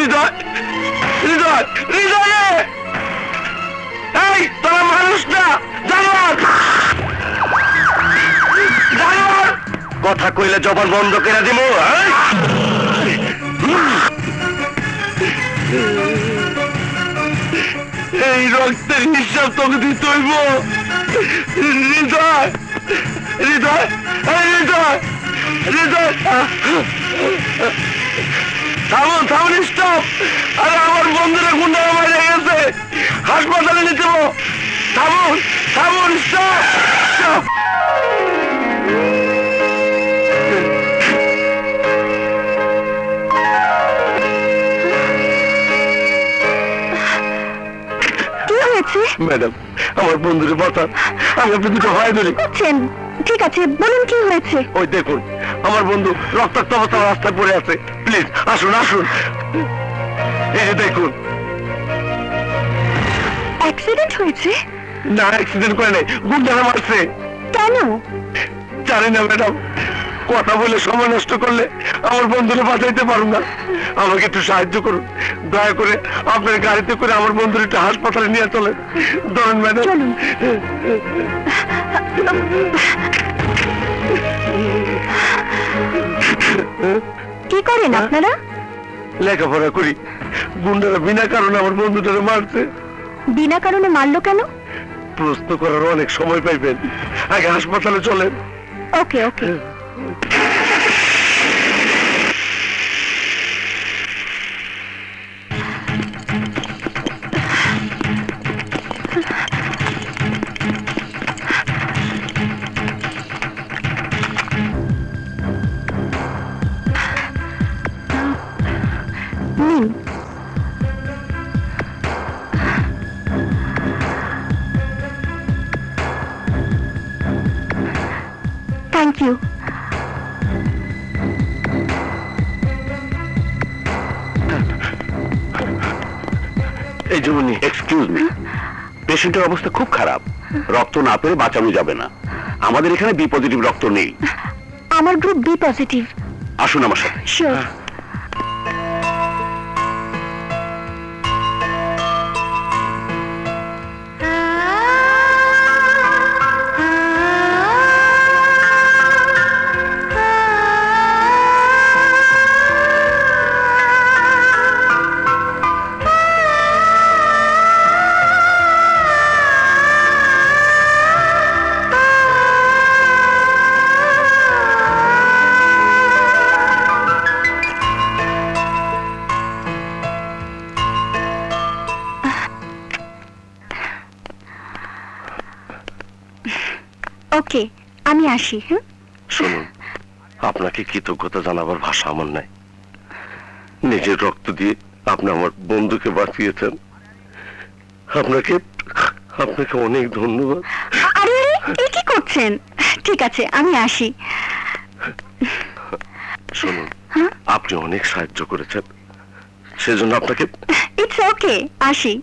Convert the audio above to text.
হৃদয় হৃদয় হৃদয় এই তোরা মানুষ না জানোয়ার জানোয়ার কথা কইলে জবান বন্ধ করে দিব এই রক্তের হিসাব তোকে দিতে হইব হৃদয় হৃদয় হৃদয় হৃদয় থামুন থামুন স্টপ আরে আমার বন্ধুরা গুন্ডারা মারা গেছে হাসপাতালে নিতে থামুন থামুন স্টপ স্টপ ম্যাডাম আমার বন্ধুকে বাঁচান আমি আপনি দুটো হয় ধরে ঠিক আছে বলুন কি হয়েছে ওই দেখুন আমার বন্ধু রক্তাক্ত অবস্থায় রাস্তায় পড়ে আছে প্লিজ আসুন আসুন এই যে দেখুন অ্যাক্সিডেন্ট হয়েছে না অ্যাক্সিডেন্ট করে নাই গুন্ডারা মারছে কেন জানি না ম্যাডাম কথা বলে সময় নষ্ট করলে আমার বন্ধুকে বাঁচাইতে পারবো না আমাকে একটু সাহায্য করুন দয়া করে আপনার গাড়িতে করে আমার বন্ধুর একটু হাসপাতালে নিয়ে চলেন ধরেন ম্যাডাম কি করেন আপনারা লেখাপড়া করি গুন্ডারা বিনা কারণে আমার বন্ধুটাকে মারছে বিনা কারণে মারলো কেন প্রশ্ন করার অনেক সময় পাইবেন আগে হাসপাতালে চলেন ওকে ওকে Thank you. এই জন্য এক্সকিউজ মি পেশেন্টের অবস্থা খুব খারাপ রক্ত না পেলে বাঁচানো যাবে না আমাদের এখানে বি পজিটিভ রক্ত নেই আমার গ্রুপ বি পজিটিভ আসুন আমার সাথে শিওর ওকে আমি আসি হ্যাঁ শুনুন আপনাকে কৃতজ্ঞতা জানাবার ভাষা আমার নাই নিজের রক্ত দিয়ে আপনি আমার বন্ধুকে বাঁচিয়েছেন আপনাকে আপনাকে অনেক ধন্যবাদ আরে আরে কি করছেন ঠিক আছে আমি আসি শুনুন আপনি অনেক সাহায্য করেছেন সেজন্য আপনাকে ইটস ওকে আসি